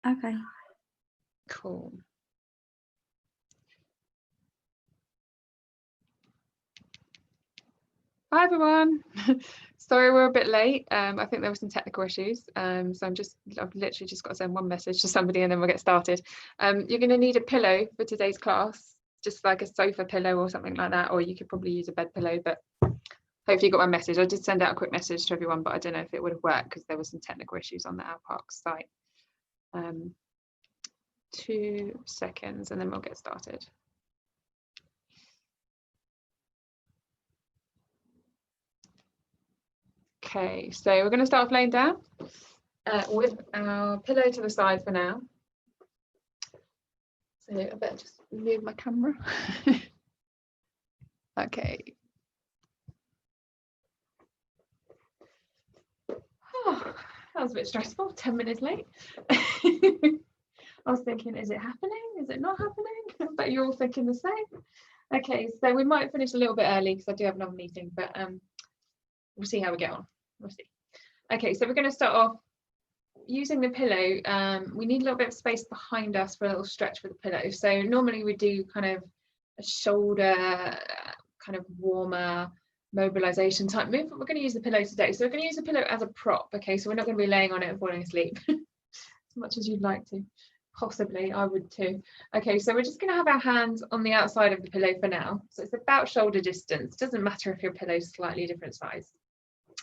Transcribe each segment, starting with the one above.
Okay. Cool. Hi everyone. Sorry we're a bit late. I think there were some technical issues. So I've literally just got to send one message to somebody and then we'll get started. You're going to need a pillow for today's class, just like a sofa pillow or something like that, or you could probably use a bed pillow, but hopefully you got my message. I did send out a quick message to everyone, but I don't know if it would have worked because there were some technical issues on the Outpark site. 2 seconds and then we'll get started. Okay, so we're going to start off laying down with our pillow to the side for now. So I better just move my camera. Okay. Oh, that was a bit stressful, 10 minutes late. I was thinking, is it happening? Is it not happening? But you're all thinking the same. Okay, so we might finish a little bit early because I do have another meeting, but we'll see how we get on. We'll see. Okay, so we're going to start off using the pillow. We need a little bit of space behind us for a little stretch for the pillow. So normally we do kind of a shoulder kind of warmer mobilization type move, but we're going to use the pillow today. So we're going to use the pillow as a prop. Okay, so we're not going to be laying on it and falling asleep as much as you'd like to. Possibly, I would too. Okay, so we're just going to have our hands on the outside of the pillow for now. So it's about shoulder distance. Doesn't matter if your pillow's slightly different size.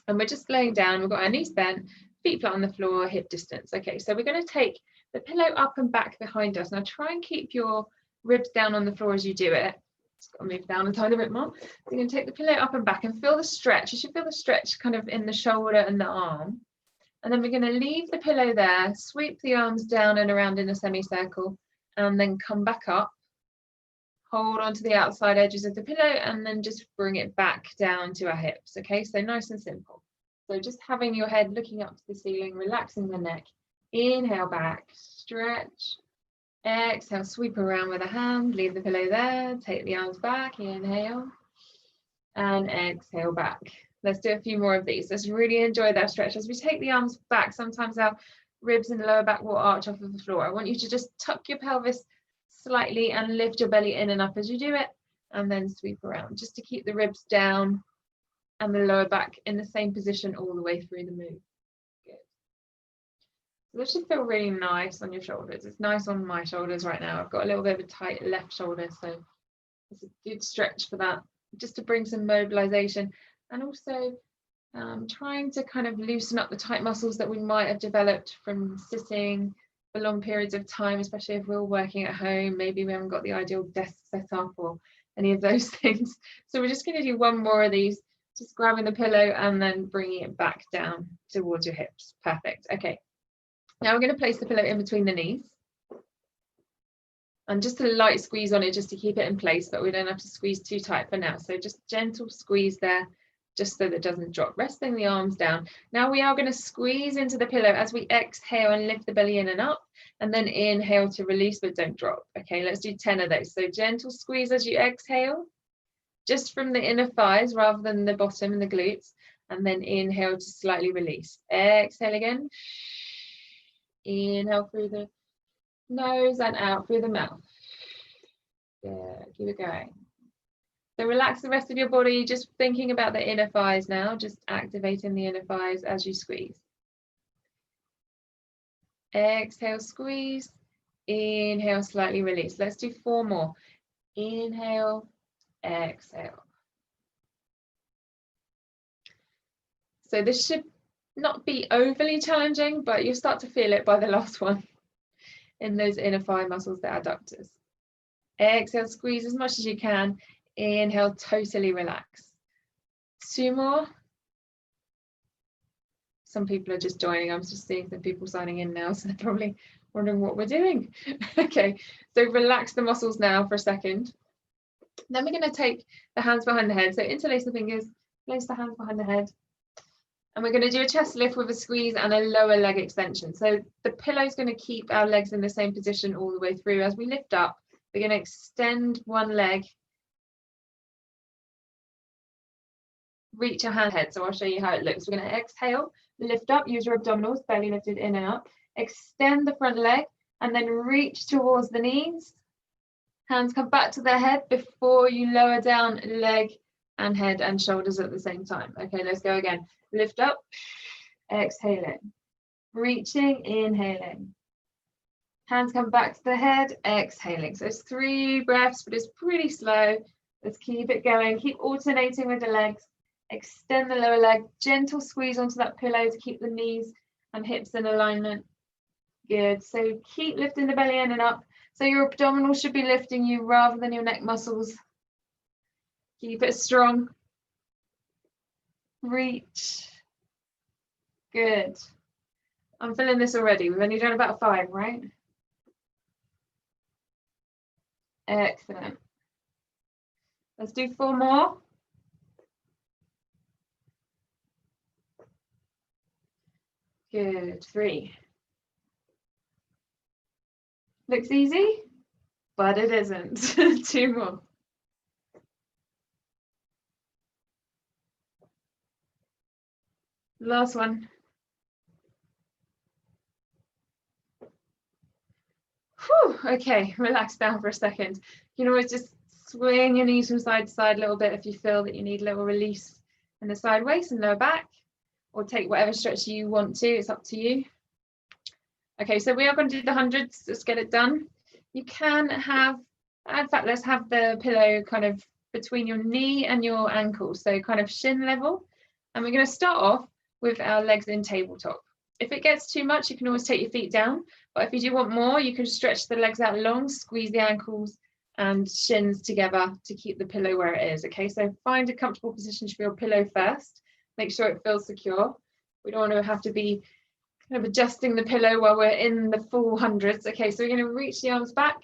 And we're just laying down. We've got our knees bent, feet flat on the floor, hip distance. Okay, so we're going to take the pillow up and back behind us. Now try and keep your ribs down on the floor as you do it. Just got to move down a tiny bit more. So you're going to take the pillow up and back and feel the stretch. You should feel the stretch kind of in the shoulder and the arm. And then we're going to leave the pillow there, sweep the arms down and around in a semicircle, and then come back up. Hold onto the outside edges of the pillow and then just bring it back down to our hips. Okay, so nice and simple. So just having your head looking up to the ceiling, relaxing the neck. Inhale back, stretch. Exhale, sweep around with a hand, leave the pillow there, take the arms back, inhale, and exhale back. Let's do a few more of these. Let's really enjoy that stretch. As we take the arms back, sometimes our ribs and lower back will arch off of the floor. I want you to just tuck your pelvis slightly and lift your belly in and up as you do it, and then sweep around just to keep the ribs down and the lower back in the same position all the way through the move. Good. So this should feel really nice on your shoulders. It's nice on my shoulders right now. I've got a little bit of a tight left shoulder, so it's a good stretch for that, just to bring some mobilization, and also trying to kind of loosen up the tight muscles that we might have developed from sitting for long periods of time, especially if we're working at home. Maybe we haven't got the ideal desk set up or any of those things. So we're just going to do one more of these, just grabbing the pillow and then bringing it back down towards your hips. Perfect. Okay. Now we're going to place the pillow in between the knees. And just a light squeeze on it just to keep it in place, but we don't have to squeeze too tight for now. So just gentle squeeze there, just so that it doesn't drop, resting the arms down. Now we are going to squeeze into the pillow as we exhale and lift the belly in and up, and then inhale to release, but don't drop. Okay, let's do 10 of those. So gentle squeeze as you exhale, just from the inner thighs rather than the bottom and the glutes, and then inhale to slightly release. Exhale again. Inhale through the nose and out through the mouth. Yeah, keep it going. So relax the rest of your body, just thinking about the inner thighs now, just activating the inner thighs as you squeeze. Exhale, squeeze. Inhale, slightly release. Let's do 4 more. Inhale, exhale. So this should not be overly challenging, but you'll start to feel it by the last one in those inner thigh muscles, the adductors. Exhale, squeeze as much as you can. Inhale, totally relax. 2 more. Some people are just joining. I'm just seeing some people signing in now, so they're probably wondering what we're doing. Okay, so relax the muscles now for a second. Then we're going to take the hands behind the head. So interlace the fingers, place the hands behind the head. And we're going to do a chest lift with a squeeze and a lower leg extension. So the pillow is going to keep our legs in the same position all the way through. As we lift up, we're going to extend one leg, reach our hand ahead. So I'll show you how it looks. We're going to exhale, Lift up, use your abdominals, belly lifted in and up. Extend the front leg and then reach towards the knees. Hands come back to the head before you lower down leg and head and shoulders at the same time. Okay, let's go again. Lift up, exhaling. Reaching, inhaling. Hands come back to the head, exhaling. So it's 3 breaths, but it's pretty slow. Let's keep it going. Keep alternating with the legs. Extend the lower leg, gentle squeeze onto that pillow to keep the knees and hips in alignment. Good. So keep lifting the belly in and up. So your abdominals should be lifting you rather than your neck muscles. Keep it strong. Reach. Good. I'm feeling this already. We've only done about 5, right? Excellent. Let's do 4 more. Good. 3. Looks easy, but it isn't. 2 more. Last one. Whew, okay, relax down for a second. You can always just swing your knees from side to side a little bit if you feel that you need a little release in the side waist and lower back, or take whatever stretch you want to. It's up to you. Okay, so we are going to do the hundreds. Let's get it done. You can have, in fact, let's have the pillow kind of between your knee and your ankle, so kind of shin level. And we're going to start off with our legs in tabletop. If it gets too much, you can always take your feet down. But if you do want more, you can stretch the legs out long, squeeze the ankles and shins together to keep the pillow where it is. Okay, so find a comfortable position for your pillow first. Make sure it feels secure. We don't want to have to be kind of adjusting the pillow while we're in the full hundreds. Okay, so we're going to reach the arms back.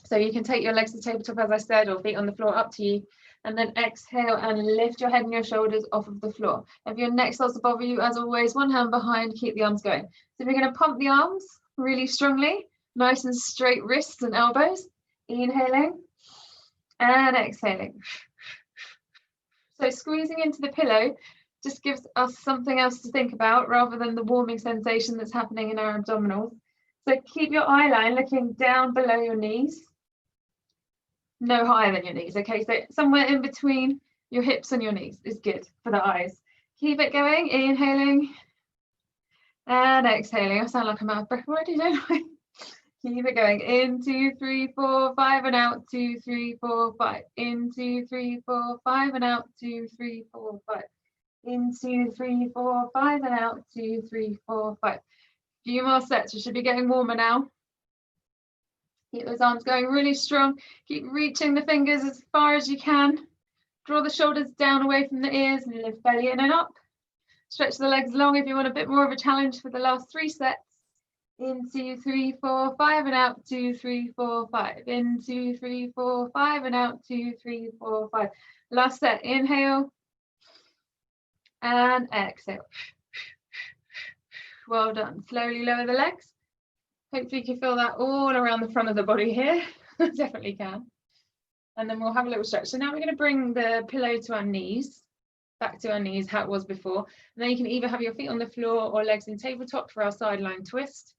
So you can take your legs to tabletop, as I said, or feet on the floor, up to you. And then exhale and lift your head and your shoulders off of the floor. If your neck starts to bother you, as always, one hand behind, keep the arms going. So we're going to pump the arms really strongly, nice and straight wrists and elbows. Inhaling and exhaling. So squeezing into the pillow just gives us something else to think about rather than the warming sensation that's happening in our abdominals. So keep your eye line looking down below your knees. No higher than your knees. Okay, so somewhere in between your hips and your knees is good for the eyes. Keep it going, inhaling and exhaling. I sound like I'm out of breath already, don't I? Keep it going. In, 2, 3, 4, 5 and out. 2, 3, 4, 5. In, 2, 3, 4, 5 and out. 2, 3, 4, 5. In, 2, 3, 4, 5 and out. 2, 3, 4, 5. Few more sets. We should be getting warmer now. Keep those arms going really strong. Keep reaching the fingers as far as you can. Draw the shoulders down away from the ears and lift belly in and up. Stretch the legs long if you want a bit more of a challenge for the last 3 sets. In, 2, 3, 4, 5 and out. 2, 3, 4, 5. In, 2, 3, 4, 5 and out. 2, 3, 4, 5. Last set. Inhale and exhale. Well done. Slowly lower the legs. Hopefully you can feel that all around the front of the body here. Definitely can. And then we'll have a little stretch. So now we're going to bring the pillow to our knees, back to our knees, how it was before. And then you can either have your feet on the floor or legs in tabletop for our sideline twist.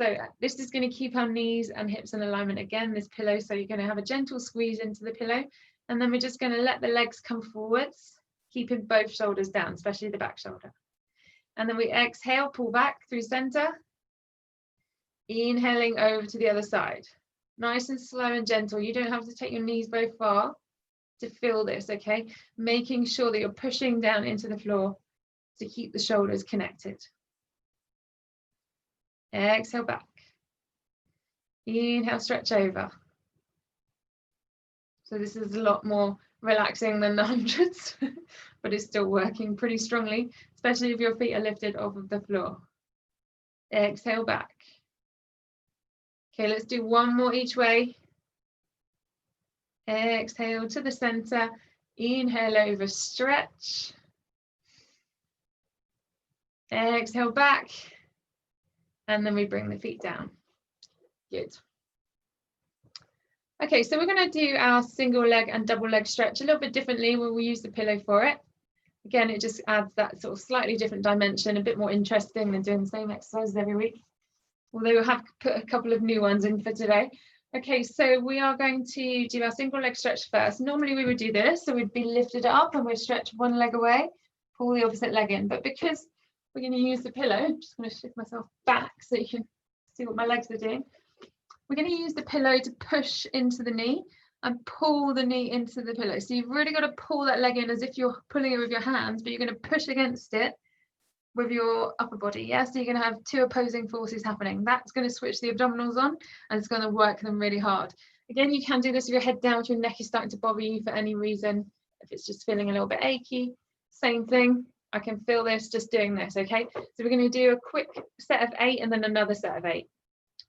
So this is going to keep our knees and hips in alignment again, this pillow. So you're going to have a gentle squeeze into the pillow. And then we're just going to let the legs come forwards, keeping both shoulders down, especially the back shoulder. And then we exhale, pull back through center. Inhaling over to the other side. Nice and slow and gentle. You don't have to take your knees very far to feel this, okay? Making sure that you're pushing down into the floor to keep the shoulders connected. Exhale back. Inhale, stretch over. So this is a lot more relaxing than the hundreds, but it's still working pretty strongly, especially if your feet are lifted off of the floor. Exhale back. Okay, let's do 1 more each way. Exhale to the center. Inhale over, stretch. Exhale back. And then we bring the feet down. Good. Okay, so we're going to do our single leg and double leg stretch a little bit differently. We'll use the pillow for it. Again, it just adds that sort of slightly different dimension, a bit more interesting than doing the same exercises every week. Although we'll have put a couple of new ones in for today. Okay, so we are going to do our single leg stretch first. Normally we would do this, so we'd be lifted up and we'd stretch one leg away, pull the opposite leg in. But because we're going to use the pillow, I'm just going to shift myself back so you can see what my legs are doing. We're going to use the pillow to push into the knee and pull the knee into the pillow. So you've really got to pull that leg in as if you're pulling it with your hands, but you're going to push against it with your upper body. Yeah, so you're going to have two opposing forces happening. That's going to switch the abdominals on and it's going to work them really hard. Again, you can do this with your head down if your neck is starting to bother you for any reason, if it's just feeling a little bit achy. Same thing, I can feel this just doing this. Okay, so we're going to do a quick set of 8 and then another set of 8.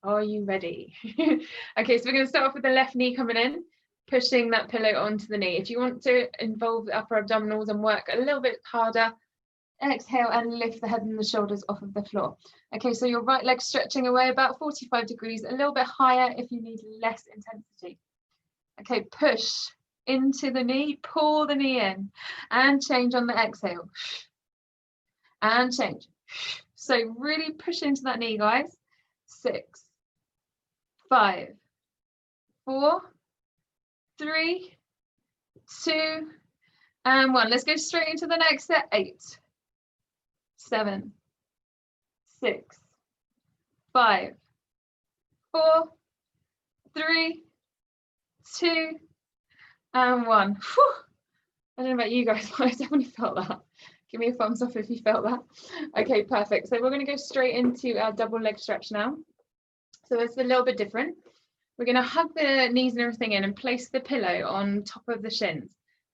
Are you ready? Okay, so we're going to start off with the left knee coming in, pushing that pillow onto the knee. If you want to involve the upper abdominals and work a little bit harder, exhale and lift the head and the shoulders off of the floor. Okay, so your right leg stretching away about 45 degrees, a little bit higher if you need less intensity. Okay, push into the knee, pull the knee in and change on the exhale. And change. So really push into that knee, guys. 6, 5, 4, 3, 2, and 1. Let's go straight into the next set. 8, 7, 6, 5, 4, 3, 2, and 1. Whew. I don't know about you guys, but I definitely felt that. Give me a thumbs up if you felt that. Okay, perfect. So we're going to go straight into our double leg stretch now. So it's a little bit different. We're going to hug the knees and everything in and place the pillow on top of the shins.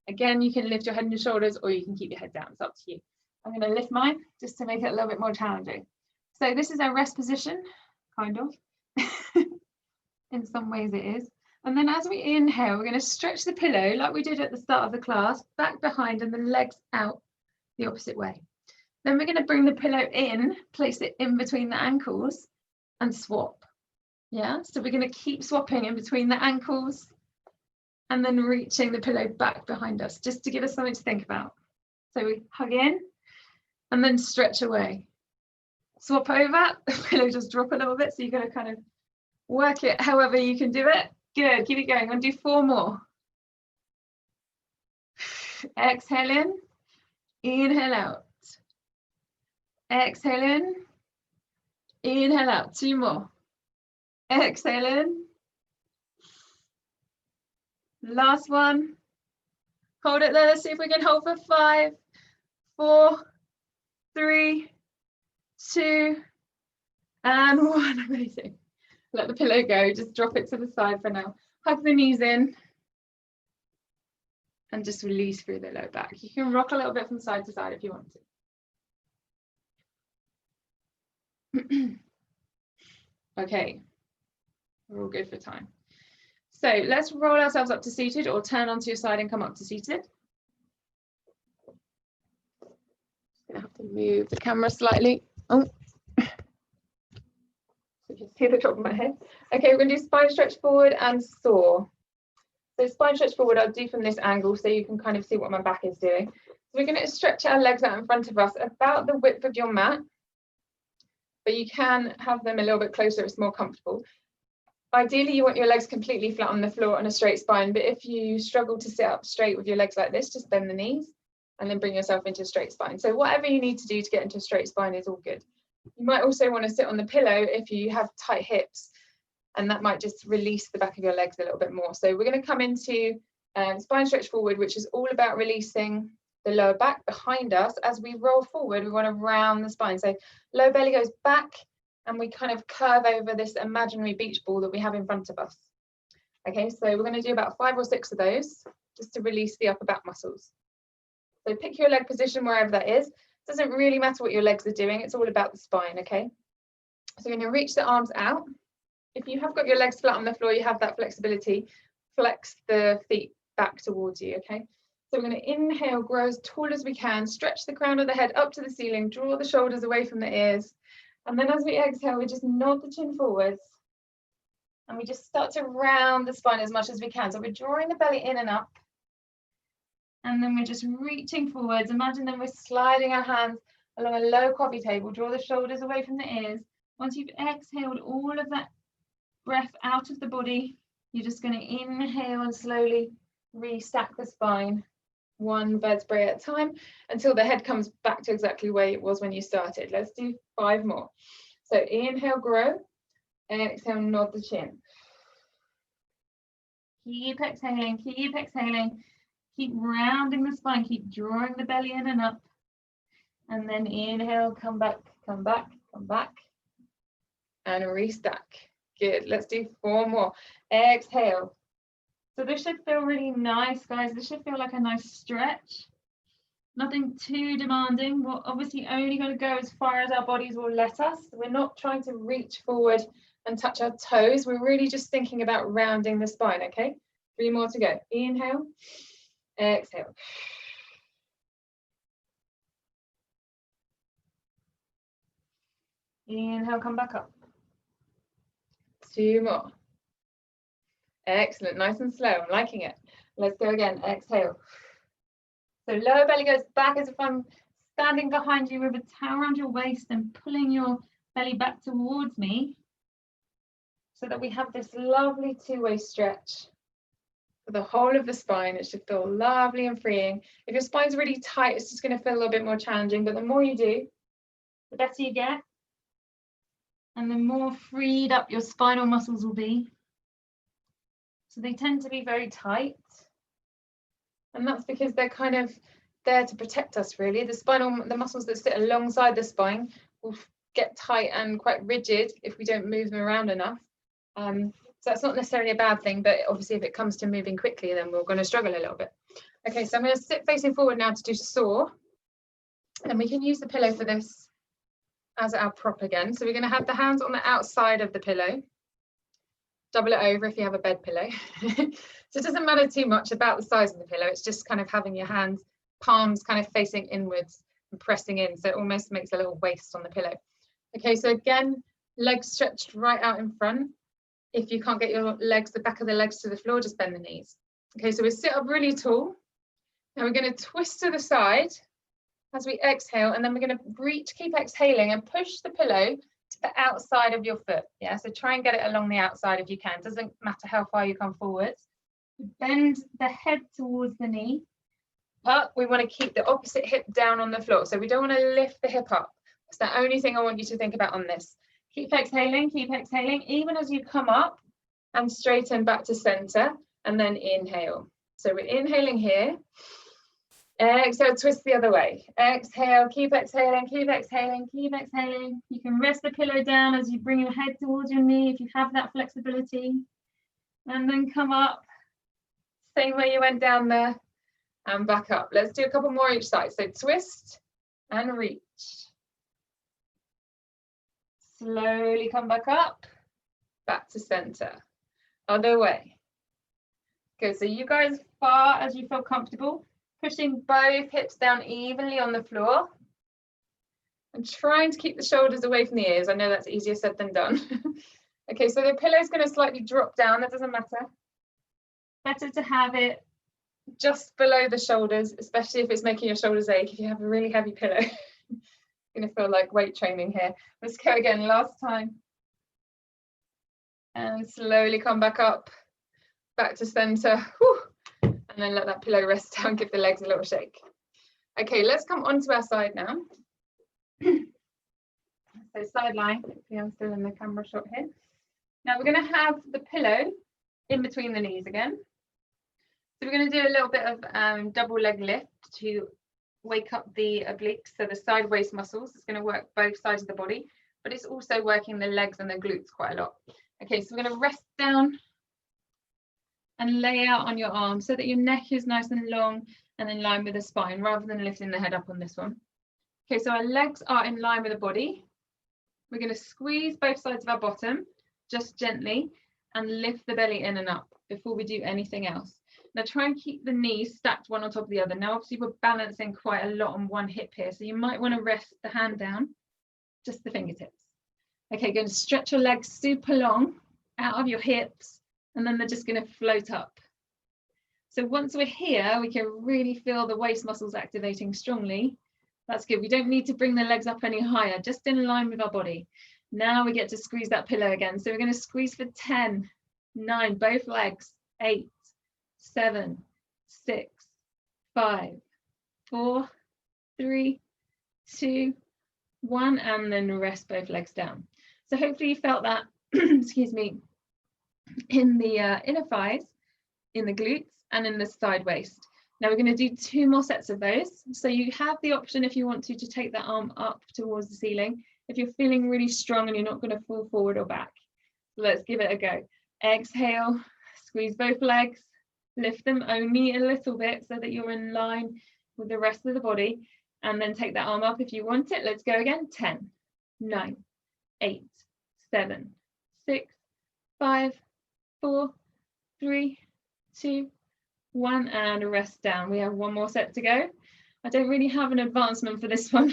Again, you can lift your head and your shoulders or you can keep your head down. It's up to you. I'm going to lift mine just to make it a little bit more challenging. So this is our rest position, kind of. In some ways it is. And then as we inhale, we're going to stretch the pillow like we did at the start of the class, back behind and then legs out the opposite way. Then we're going to bring the pillow in, place it in between the ankles and swap. Yeah, so we're going to keep swapping in between the ankles and then reaching the pillow back behind us, just to give us something to think about. So we hug in and then stretch away. Swap over, the pillow just drop a little bit, so you're going to kind of work it however you can do it. Good, keep it going. I'm going to do 4 more. Exhale in, inhale out. Exhale in, inhale out. 2 more. Exhale in. Last one. Hold it there. See if we can hold for 5, 4, 3, 2, and 1. Amazing. Let the pillow go. Just drop it to the side for now. Hug the knees in. And just release through the low back. You can rock a little bit from side to side if you want to. Okay. We're all good for time. So let's roll ourselves up to seated or turn onto your side and come up to seated. Gonna have to move the camera slightly. Oh. So just see the top of my head. Okay, we're gonna do spine stretch forward and soar. So spine stretch forward, I'll do from this angle so you can kind of see what my back is doing. So we're gonna stretch our legs out in front of us about the width of your mat, but you can have them a little bit closer if it's more comfortable. Ideally, you want your legs completely flat on the floor on a straight spine, but if you struggle to sit up straight with your legs like this, just bend the knees and then bring yourself into a straight spine. So whatever you need to do to get into a straight spine is all good. You might also want to sit on the pillow if you have tight hips, and that might just release the back of your legs a little bit more. So we're going to come into spine stretch forward, which is all about releasing the lower back behind us. As we roll forward, we want to round the spine. So lower belly goes back, and we kind of curve over this imaginary beach ball that we have in front of us. Okay, so we're going to do about 5 or 6 of those just to release the upper back muscles. So pick your leg position wherever that is. It doesn't really matter what your legs are doing. It's all about the spine, okay? So you're going to reach the arms out. If you have got your legs flat on the floor, you have that flexibility. Flex the feet back towards you, okay? So we're going to inhale, grow as tall as we can, stretch the crown of the head up to the ceiling, draw the shoulders away from the ears. And then as we exhale, we just nod the chin forwards and we just start to round the spine as much as we can. So we're drawing the belly in and up And then we're just reaching forwards. Imagine then we're sliding our hands along a low coffee table. Draw the shoulders away from the ears. Once you've exhaled all of that breath out of the body, you're just going to inhale and slowly restack the spine, one vertebrae at a time, until the head comes back to exactly where it was when you started. Let's do 5 more. So inhale, grow. Exhale, nod the chin. Keep exhaling, keep exhaling. Keep rounding the spine, keep drawing the belly in and up. And then inhale, come back, come back, come back. And restack. Good. Let's do 4 more. Exhale. So this should feel really nice, guys. This should feel like a nice stretch. Nothing too demanding. We're obviously only going to go as far as our bodies will let us. We're not trying to reach forward and touch our toes. We're really just thinking about rounding the spine, okay? 3 more to go. Inhale. Exhale. Inhale, come back up. 2 more. Excellent, nice and slow. I'm liking it. Let's go again. Exhale. So lower belly goes back as if I'm standing behind you with a towel around your waist and pulling your belly back towards me, so that we have this lovely 2-way stretch for the whole of the spine. It should feel lovely and freeing. If your spine's really tight, it's just going to feel a little bit more challenging, but the more you do, the better you get, and the more freed up your spinal muscles will be. So they tend to be very tight, and that's because they're kind of there to protect us, really. The muscles that sit alongside the spine will get tight and quite rigid if we don't move them around enough. So that's not necessarily a bad thing, but obviously if it comes to moving quickly, then we're going to struggle a little bit. Okay, so I'm going to sit facing forward now to do saw, and we can use the pillow for this as our prop again. So we're going to have the hands on the outside of the pillow. Double it over if you have a bed pillow. So it doesn't matter too much about the size of the pillow. It's just kind of having your hands, palms kind of facing inwards and pressing in. So it almost makes a little waist on the pillow. Okay, so again, legs stretched right out in front. If you can't get your legs, the back of the legs to the floor, just bend the knees. Okay, so we sit up really tall. Now we're going to twist to the side as we exhale, and then we're going to reach, keep exhaling and push the pillow to the outside of your foot. Yeah, so try and get it along the outside if you can. Doesn't matter how far you come forwards. Bend the head towards the knee, but we want to keep the opposite hip down on the floor. So we don't want to lift the hip up. That's the only thing I want you to think about on this. Keep exhaling, even as you come up and straighten back to center, and then inhale. So we're inhaling here. Exhale, twist the other way. Exhale, keep exhaling, keep exhaling, keep exhaling. You can rest the pillow down as you bring your head towards your knee if you have that flexibility. And then come up, same way you went down there, and back up. Let's do a couple more each side. So twist and reach. Slowly come back up, back to center. Other way. Good, so you go as far as you feel comfortable, pushing both hips down evenly on the floor. And trying to keep the shoulders away from the ears. I know that's easier said than done. Okay, so the pillow is going to slightly drop down. That doesn't matter. Better to have it just below the shoulders, especially if it's making your shoulders ache. If you have a really heavy pillow, you're going to feel like weight training here. Let's go again, last time. And slowly come back up, back to center. Whew. And then let that pillow rest down, give the legs a little shake. Okay, let's come onto our side now. So side lying, hopefully I'm still in the camera shot here. Now we're going to have the pillow in between the knees again. So we're going to do a little bit of double leg lift to wake up the obliques, so the side waist muscles. It's going to work both sides of the body, but it's also working the legs and the glutes quite a lot. Okay, so we're going to rest down and lay out on your arms so that your neck is nice and long and in line with the spine rather than lifting the head up on this one. Okay, so our legs are in line with the body. We're going to squeeze both sides of our bottom just gently and lift the belly in and up before we do anything else. Now try and keep the knees stacked one on top of the other. Now obviously we're balancing quite a lot on one hip here, so you might want to rest the hand down, just the fingertips. Okay, going to stretch your legs super long out of your hips, and then they're just going to float up. So once we're here, we can really feel the waist muscles activating strongly. That's good. We don't need to bring the legs up any higher, just in line with our body. Now we get to squeeze that pillow again. So we're going to squeeze for 10, 9, both legs, 8, 7, 6, 5, 4, 3, 2, 1, and then rest both legs down. So hopefully you felt that, excuse me, in the inner thighs, in the glutes, and in the side waist. Now we're going to do 2 more sets of those. So you have the option, if you want to take that arm up towards the ceiling, if you're feeling really strong and you're not going to fall forward or back. So let's give it a go. Exhale, squeeze both legs, lift them only a little bit so that you're in line with the rest of the body, and then take that arm up if you want it. Let's go again. 10, 9, 8, 7, 6, 5, 4, 3, 2, 1, and rest down. We have 1 more set to go. I don't really have an advancement for this one.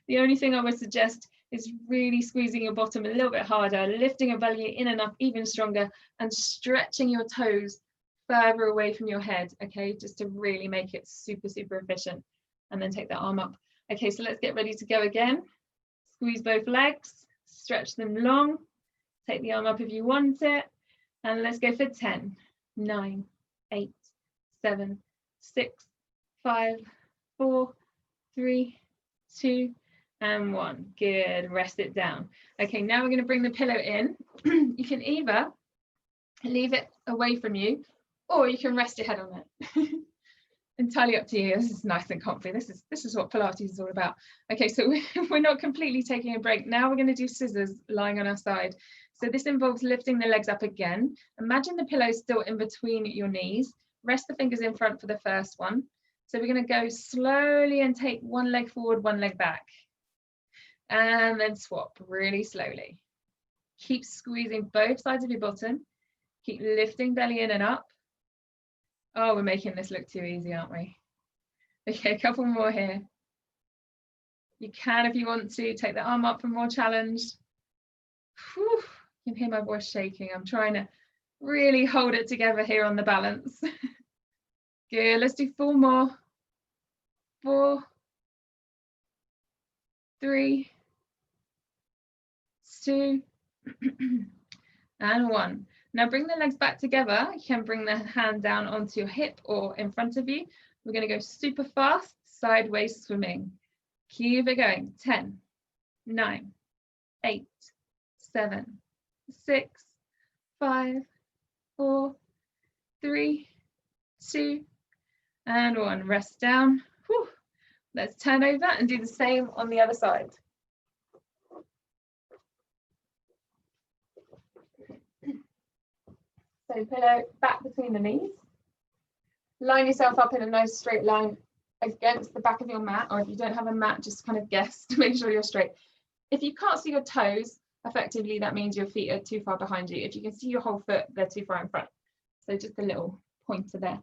The only thing I would suggest is really squeezing your bottom a little bit harder, lifting your belly in and up even stronger, and stretching your toes further away from your head, okay, just to really make it super, super efficient. And then take that arm up. Okay, so let's get ready to go again. Squeeze both legs, stretch them long, take the arm up if you want it, and let's go for 10, 9, 8, 7, 6, 5, 4, 3, 2, and 1. Good, rest it down. Okay, now we're going to bring the pillow in. You can either leave it away from you, or you can rest your head on it. Entirely up to you. This is nice and comfy. This is what Pilates is all about. Okay, so we're not completely taking a break. Now we're going to do scissors lying on our side. So this involves lifting the legs up again. Imagine the pillow still in between your knees. Rest the fingers in front for the first one. So we're going to go slowly and take 1 leg forward, 1 leg back. And then swap really slowly. Keep squeezing both sides of your bottom. Keep lifting belly in and up. Oh, we're making this look too easy, aren't we? Okay, a couple more here. You can, if you want to, take the arm up for more challenge. Whew, you can hear my voice shaking. I'm trying to really hold it together here on the balance. Good, let's do 4 more. 4, 3, 2, and 1. Now bring the legs back together. You can bring the hand down onto your hip or in front of you. We're going to go super fast, sideways swimming. Keep it going. 10, 9, 8, 7, 6, 5, 4, 3, 2, and 1. Rest down. Whew. Let's turn over and do the same on the other side. So pillow back between the knees. Line yourself up in a nice straight line against the back of your mat, or if you don't have a mat, just kind of guess to make sure you're straight. If you can't see your toes, effectively that means your feet are too far behind you. If you can see your whole foot, they're too far in front. So just a little pointer there.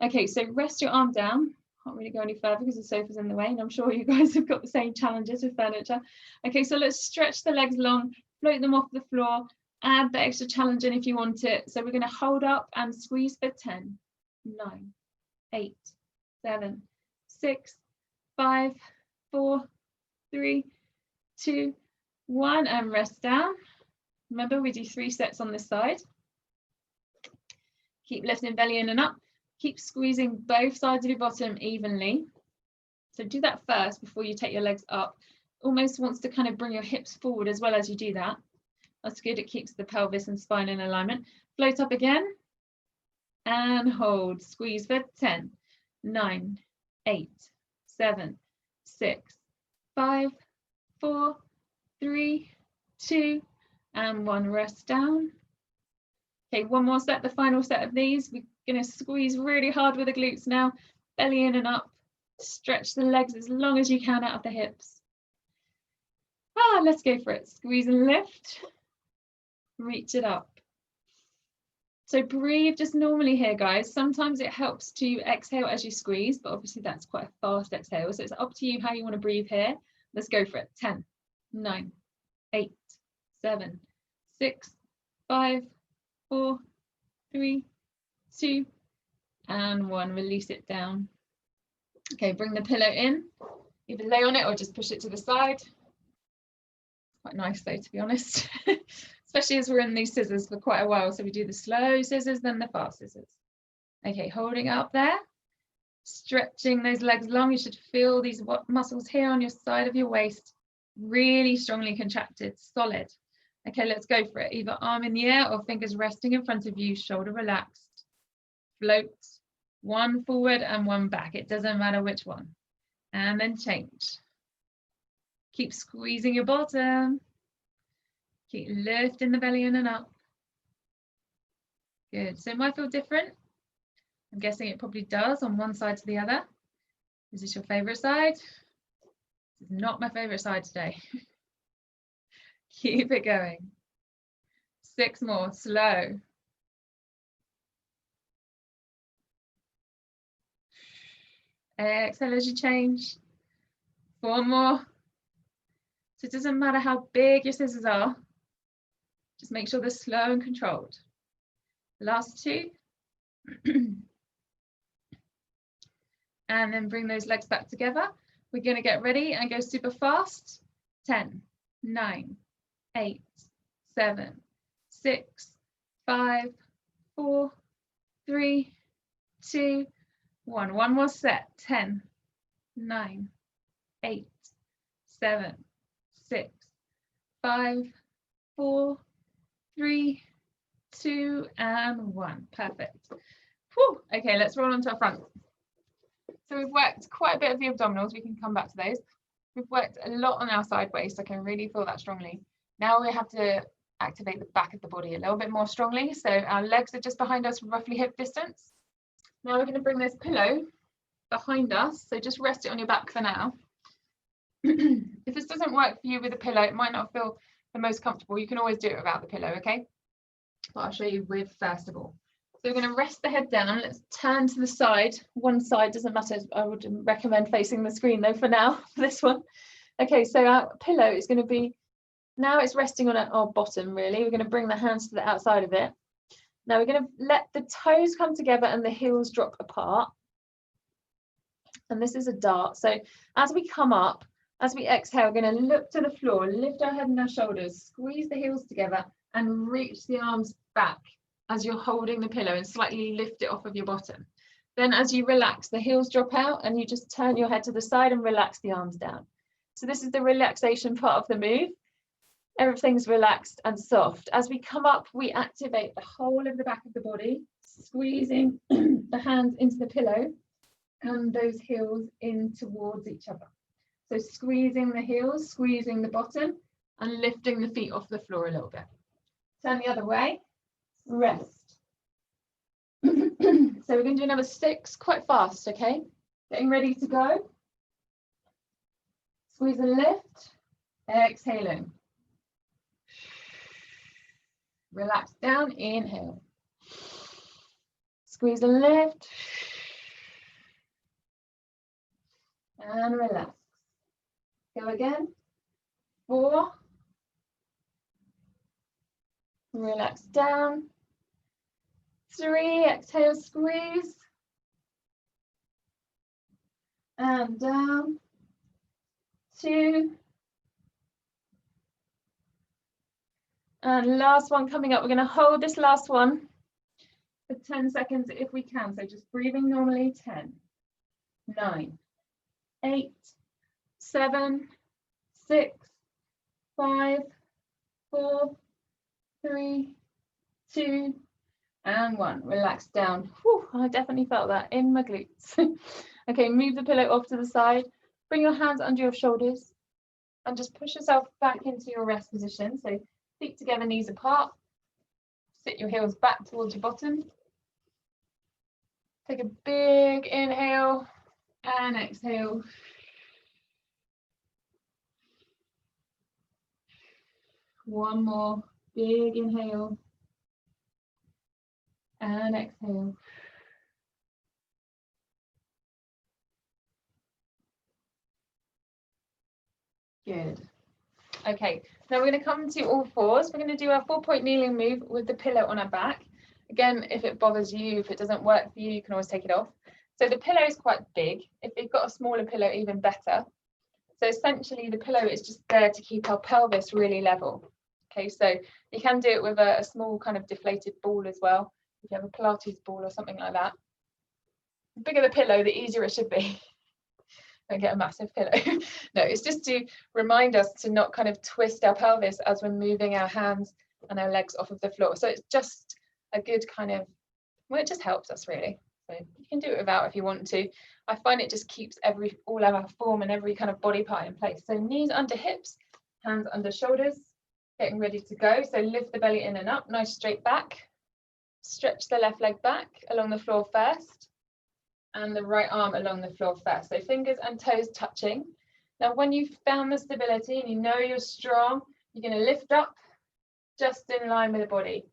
Okay, so rest your arm down. Can't really go any further because the sofa's in the way, and I'm sure you guys have got the same challenges with furniture. Okay, so let's stretch the legs long, float them off the floor, add the extra challenge in if you want it. So we're going to hold up and squeeze for 10, 9, 8, 7, 6, 5, 4, 3, 2, 1, and rest down. Remember, we do 3 sets on this side. Keep lifting belly in and up. Keep squeezing both sides of your bottom evenly. So do that first before you take your legs up. Almost wants to kind of bring your hips forward as well as you do that. That's good. It keeps the pelvis and spine in alignment. Float up again and hold. Squeeze for 10, 9, 8, 7, 6, 5, 4, 3, 2, and 1. Rest down. Okay, 1 more set, the final set of these. We're going to squeeze really hard with the glutes now. Belly in and up. Stretch the legs as long as you can out of the hips. Let's go for it. Squeeze and lift. Reach it up. So breathe just normally here, guys. Sometimes it helps to exhale as you squeeze, but obviously that's quite a fast exhale. So it's up to you how you want to breathe here. Let's go for it. 10, 9, 8, 7, 6, 5, 4, 3, 2, and 1. Release it down. Okay, bring the pillow in. Either lay on it or just push it to the side. Quite nice though, to be honest. Especially as we're in these scissors for quite a while. So we do the slow scissors, then the fast scissors. Okay, holding it up there. Stretching those legs long. You should feel these muscles here on your side of your waist really strongly contracted, solid. Okay, let's go for it. Either arm in the air or fingers resting in front of you, shoulder relaxed. Float, 1 forward and 1 back. It doesn't matter which one. And then change. Keep squeezing your bottom. Keep lifting the belly in and up. Good. So it might feel different. I'm guessing it probably does on one side to the other. Is this your favorite side? This is not my favorite side today. Keep it going. 6 more, slow. Exhale as you change. 4 more. So it doesn't matter how big your scissors are. Just make sure they're slow and controlled. Last 2. And then bring those legs back together. We're going to get ready and go super fast. 10, 9, 8, 7, 6, 5, 4, 3, 2, 1. One more set. 10, 9, 8, 7, 6, 5, 4, 3, 2, and 1. Perfect. Whew. Okay, let's roll onto our front. So we've worked quite a bit of the abdominals. We can come back to those. We've worked a lot on our side waist. I can really feel that strongly. Now we have to activate the back of the body a little bit more strongly. So our legs are just behind us, roughly hip distance. Now we're going to bring this pillow behind us. So just rest it on your back for now. If this doesn't work for you with a pillow, it might not feel the most comfortable. You can always do it without the pillow, okay? But I'll show you with first of all. So we're going to rest the head down. Let's turn to the side. One side doesn't matter. I would recommend facing the screen though for now, for this one. Okay, so our pillow is going to be, now it's resting on our bottom really. We're going to bring the hands to the outside of it. Now we're going to let the toes come together and the heels drop apart. And this is a dart. So as we come up, as we exhale, we're going to look to the floor, lift our head and our shoulders, squeeze the heels together and reach the arms back as you're holding the pillow and slightly lift it off of your bottom. Then as you relax, the heels drop out and you just turn your head to the side and relax the arms down. So this is the relaxation part of the move. Everything's relaxed and soft. As we come up, we activate the whole of the back of the body, squeezing the hands into the pillow and those heels in towards each other. So squeezing the heels, squeezing the bottom and lifting the feet off the floor a little bit. Turn the other way. Rest. So we're going to do another 6 quite fast, okay? Getting ready to go. Squeeze and lift. Exhaling. Relax down. Inhale. Squeeze and lift. And relax. Go again. 4. Relax down. 3, exhale, squeeze. And down. 2. And last one coming up. We're going to hold this last one for 10 seconds if we can. So just breathing normally. 10, 9, 8, 7, 6, 5, 4, 3, 2, and 1. Relax down. Whew, I definitely felt that in my glutes. Okay, move the pillow off to the side. Bring your hands under your shoulders and just push yourself back into your rest position. So feet together, knees apart. Sit your heels back towards your bottom. Take a big inhale and exhale. One more big inhale and exhale. Good. Okay, now we're going to come to all fours. We're going to do our 4-point kneeling move with the pillow on our back. Again, if it bothers you, if it doesn't work for you, you can always take it off. So the pillow is quite big. If you've got a smaller pillow, even better. So essentially the pillow is just there to keep our pelvis really level. Okay, so you can do it with a small kind of deflated ball as well. If you have a Pilates ball or something like that. The bigger the pillow, the easier it should be. Don't get a massive pillow. No, it's just to remind us to not kind of twist our pelvis as we're moving our hands and our legs off of the floor. So it's just a good kind of, well, it just helps us really. So you can do it without if you want to. I find it just keeps all of our form and every kind of body part in place. So knees under hips, hands under shoulders, getting ready to go. So lift the belly in and up, nice straight back. Stretch the left leg back along the floor first, and the right arm along the floor first. So fingers and toes touching. Now, when you've found the stability and you know you're strong, you're going to lift up just in line with the body.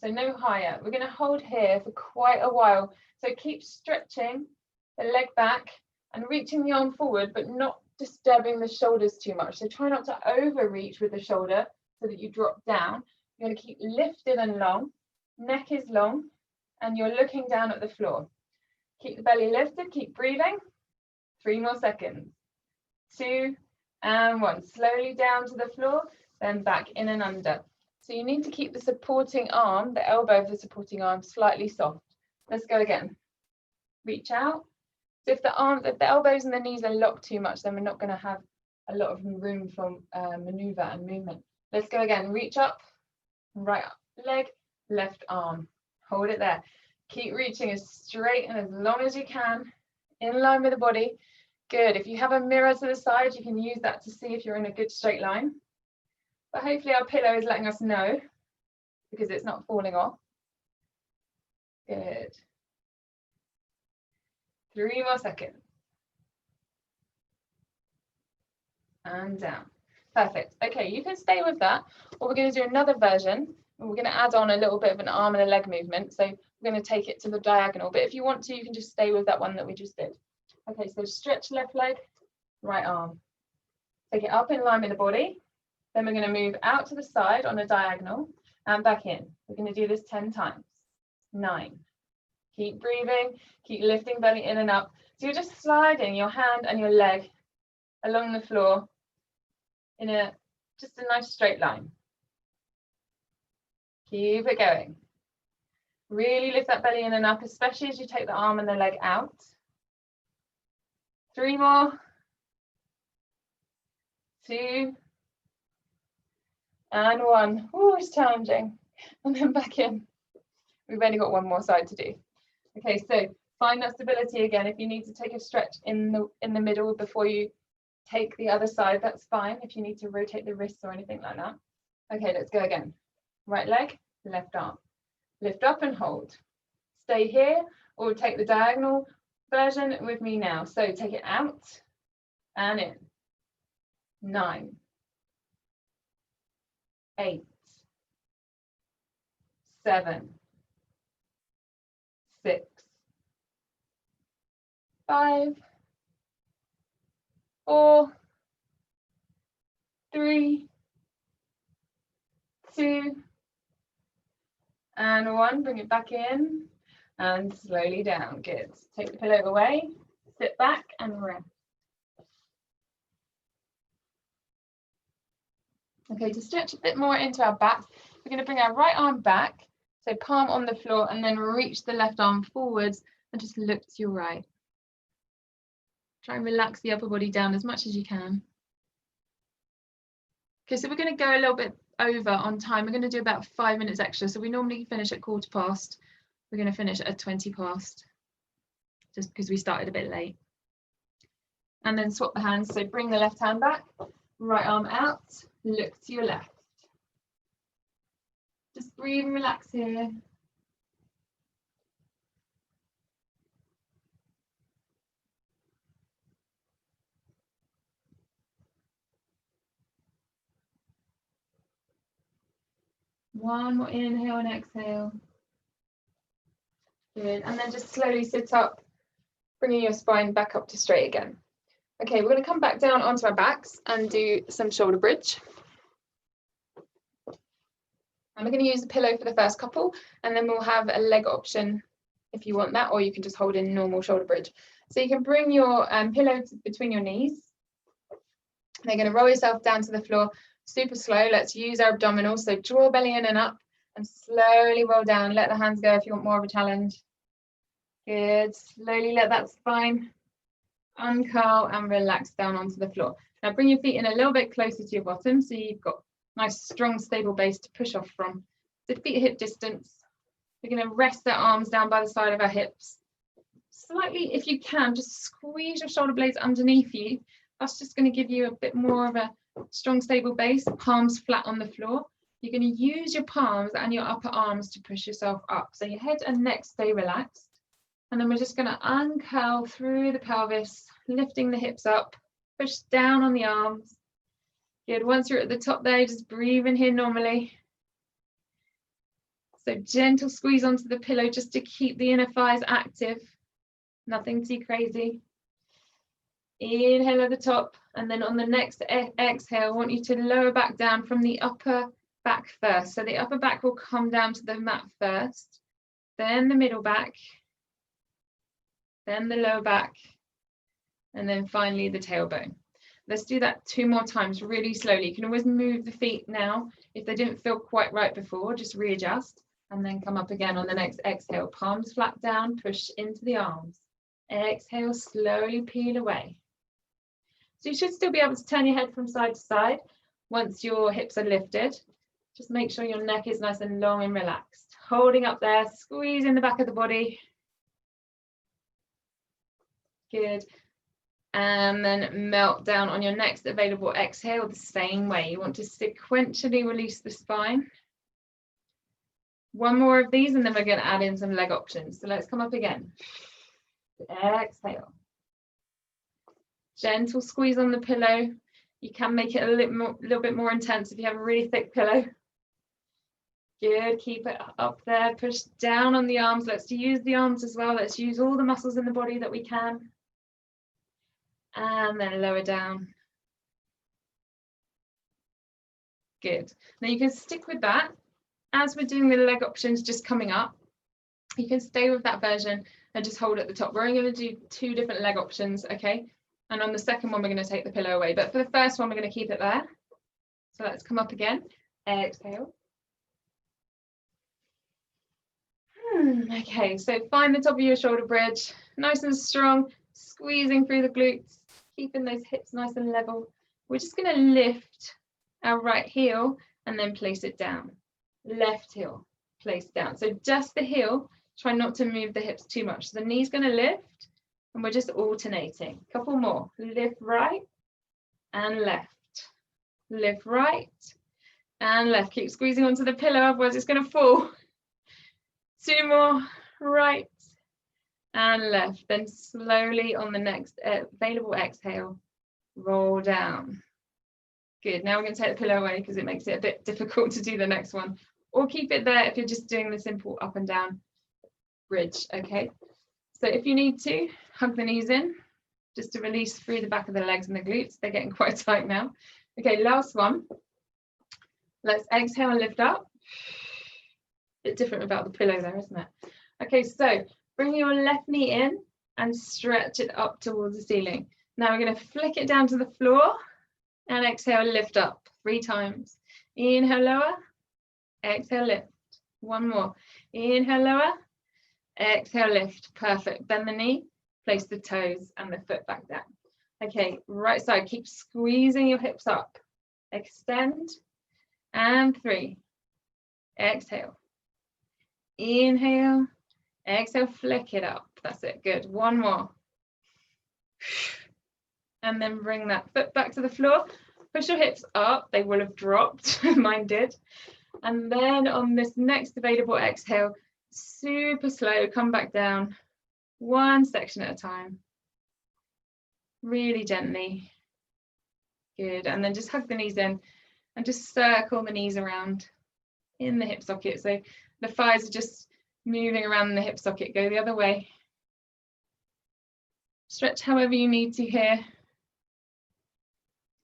So no higher. We're going to hold here for quite a while. So keep stretching the leg back and reaching the arm forward, but not disturbing the shoulders too much. So try not to overreach with the shoulder so that you drop down. You're going to keep lifted and long. Neck is long, and you're looking down at the floor. Keep the belly lifted, keep breathing. 3 more seconds. 2 and 1. Slowly down to the floor, then back in and under. So you need to keep the supporting arm, the elbow of the supporting arm, slightly soft. Let's go again. Reach out. So if the elbows and the knees are locked too much, then we're not going to have a lot of room for maneuver and movement. Let's go again. Reach up, right leg, left arm. Hold it there. Keep reaching as straight and as long as you can, in line with the body. Good. If you have a mirror to the side, you can use that to see if you're in a good straight line. But hopefully our pillow is letting us know because it's not falling off. Good. 3 more seconds. And down. Perfect. Okay, you can stay with that, or we're going to do another version. We're going to add on a little bit of an arm and a leg movement. So we're going to take it to the diagonal. But if you want to, you can just stay with that one that we just did. Okay, so stretch left leg, right arm. Take it up in line with the body. Then we're going to move out to the side on a diagonal and back in. We're going to do this 10 times. 9. Keep breathing. Keep lifting belly in and up. So you're just sliding your hand and your leg along the floor in just a nice straight line. Keep it going. Really lift that belly in and up, especially as you take the arm and the leg out. 3 more. 2 and 1. Oh, it's challenging. And then back in. We've only got one more side to do. Okay, so find that stability again. If you need to take a stretch in the middle before you take the other side, that's fine. If you need to rotate the wrists or anything like that. Okay, let's go again. Right leg, left arm. Lift up and hold. Stay here or take the diagonal version with me now. So take it out and in. 9, 8, 7, 6, 5, 4, 3, 2, and 1. Bring it back in and slowly down. Good. Take the pillow away, sit back and rest. Okay, to stretch a bit more into our back, we're going to bring our right arm back, so palm on the floor, and then reach the left arm forwards and just look to your right. Try and relax the upper body down as much as you can. Okay, so we're going to go a little bit over on time. We're going to do about 5 minutes extra. So we normally finish at 15:15. We're going to finish at 20:20, just because we started a bit late. And then swap the hands. So bring the left hand back, right arm out, look to your left. Just breathe and relax here. One more inhale and exhale. Good. And then just slowly sit up, bringing your spine back up to straight again. Okay, we're going to come back down onto our backs and do some shoulder bridge. And we're going to use the pillow for the first couple, and then we'll have a leg option if you want that, or you can just hold in normal shoulder bridge. So you can bring your pillow between your knees. They're going to roll yourself down to the floor super slow. Let's use our abdominals. So draw belly in and up and slowly roll down. Let the hands go if you want more of a challenge. Good. Slowly let that spine uncurl and relax down onto the floor. Now bring your feet in a little bit closer to your bottom so you've got nice, strong, stable base to push off from. So feet at hip distance. We're going to rest our arms down by the side of our hips. Slightly, if you can, just squeeze your shoulder blades underneath you. That's just going to give you a bit more of a strong, stable base. Palms flat on the floor. You're going to use your palms and your upper arms to push yourself up. So your head and neck stay relaxed. And then we're just going to uncurl through the pelvis, lifting the hips up, push down on the arms. Good. Once you're at the top there, just breathe in here normally. So gentle squeeze onto the pillow just to keep the inner thighs active. Nothing too crazy. Inhale at the top, and then on the next exhale, I want you to lower back down from the upper back first. So the upper back will come down to the mat first, then the middle back, then the lower back, and then finally the tailbone. Let's do that 2 more times really slowly. You can always move the feet now. If they didn't feel quite right before, just readjust and then come up again on the next exhale. Palms flat down, push into the arms. Exhale, slowly peel away. So you should still be able to turn your head from side to side once your hips are lifted. Just make sure your neck is nice and long and relaxed. Holding up there, squeezing the back of the body. Good. And then melt down on your next available exhale the same way. You want to sequentially release the spine. 1 more of these, and then we're going to add in some leg options. So let's come up again. Exhale. Gentle squeeze on the pillow. You can make it a little bit more intense if you have a really thick pillow. Good. Keep it up there. Push down on the arms. Let's use the arms as well. Let's use all the muscles in the body that we can. And then lower down. Good. Now you can stick with that. As we're doing the leg options just coming up, you can stay with that version and just hold at the top. We're only going to do 2 different leg options, okay? And on the second one, we're going to take the pillow away. But for the first one, we're going to keep it there. So let's come up again. Exhale. Okay, so find the top of your shoulder bridge. Nice and strong. Squeezing through the glutes. Keeping those hips nice and level. We're just going to lift our right heel and then place it down. Left heel, place down. So just the heel, try not to move the hips too much. So the knee's going to lift and we're just alternating. Couple more. Lift right and left. Lift right and left. Keep squeezing onto the pillow, otherwise it's going to fall. 2 more. Right and left. Then slowly on the next available exhale, roll down. Good. Now we're going to take the pillow away because it makes it a bit difficult to do the next one. Or keep it there if you're just doing the simple up and down bridge, okay? So if you need to, hug the knees in, just to release through the back of the legs and the glutes. They're getting quite tight now. Okay, last one. Let's exhale and lift up. Bit different without the pillow there, isn't it? Okay, so bring your left knee in and stretch it up towards the ceiling. Now we're going to flick it down to the floor and exhale, lift up 3 times. Inhale, lower. Exhale, lift. 1 more. Inhale, lower. Exhale, lift. Perfect. Bend the knee, place the toes and the foot back down. Okay, right side. Keep squeezing your hips up. Extend. And 3. Exhale. Inhale. Exhale, flick it up. That's it. Good. 1 more. And then bring that foot back to the floor. Push your hips up. They will have dropped. Mine did. And then on this next available exhale, super slow, come back down. 1 section at a time. Really gently. Good. And then just hug the knees in and just circle the knees around in the hip socket. So the thighs are just moving around the hip socket. Go the other way. Stretch however you need to here.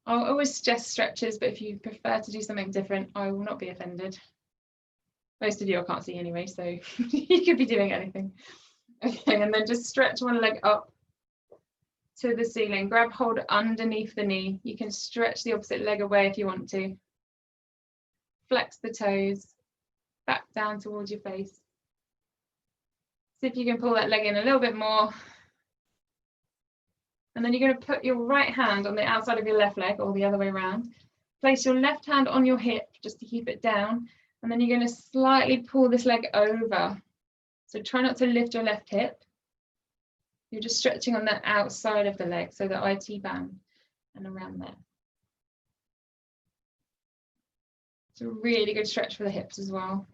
I'll always suggest stretches, but if you prefer to do something different, I will not be offended. Most of you I can't see anyway, so you could be doing anything. Okay, and then just stretch one leg up to the ceiling. Grab hold underneath the knee. You can stretch the opposite leg away if you want to. Flex the toes back down towards your face. See if you can pull that leg in a little bit more. And then you're going to put your right hand on the outside of your left leg, or the other way around. Place your left hand on your hip just to keep it down. And then you're going to slightly pull this leg over. So try not to lift your left hip. You're just stretching on the outside of the leg, so the IT band and around there. It's a really good stretch for the hips as well.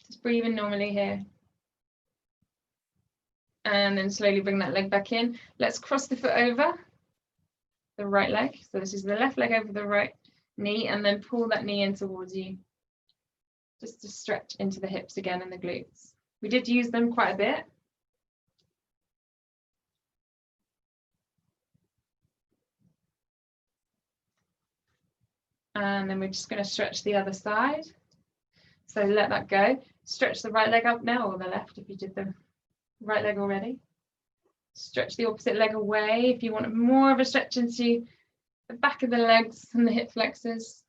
Just breathe in normally here. And then slowly bring that leg back in. Let's cross the foot over the right leg. So this is the left leg over the right knee, and then pull that knee in towards you. Just to stretch into the hips again and the glutes. We did use them quite a bit. And then we're just going to stretch the other side. So let that go. Stretch the right leg up now, or the left if you did the right leg already. Stretch the opposite leg away if you want more of a stretch into the back of the legs and the hip flexors.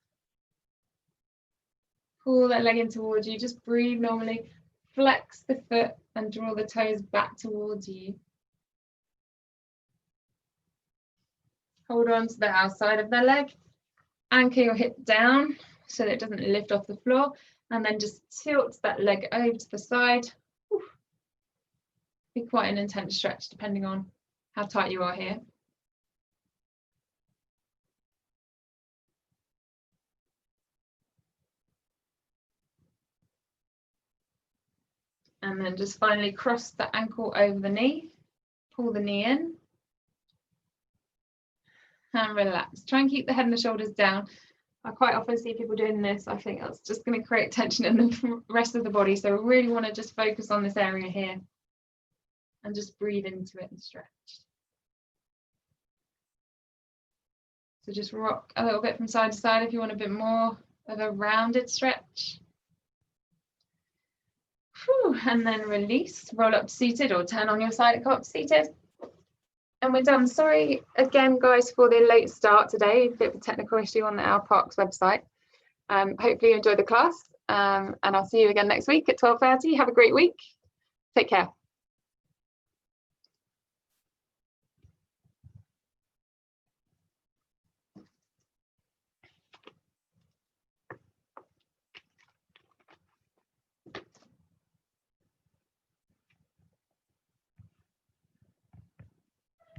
Pull that leg in towards you. Just breathe normally. Flex the foot and draw the toes back towards you. Hold on to the outside of the leg. Anchor your hip down so that it doesn't lift off the floor, and then just tilt that leg over to the side. Whew. Be quite an intense stretch depending on how tight you are here. And then just finally cross the ankle over the knee, pull the knee in, and relax. Try and keep the head and the shoulders down. I quite often see people doing this. I think that's just going to create tension in the rest of the body. So we really want to just focus on this area here and just breathe into it and stretch. So just rock a little bit from side to side if you want a bit more of a rounded stretch. Whew, and then release, roll up to seated, or turn on your side and go up to seated. And we're done. Sorry again, guys, for the late start today. A bit of a technical issue on our Parks website. Hopefully you enjoyed the class, and I'll see you again next week at 12:30. Have a great week. Take care.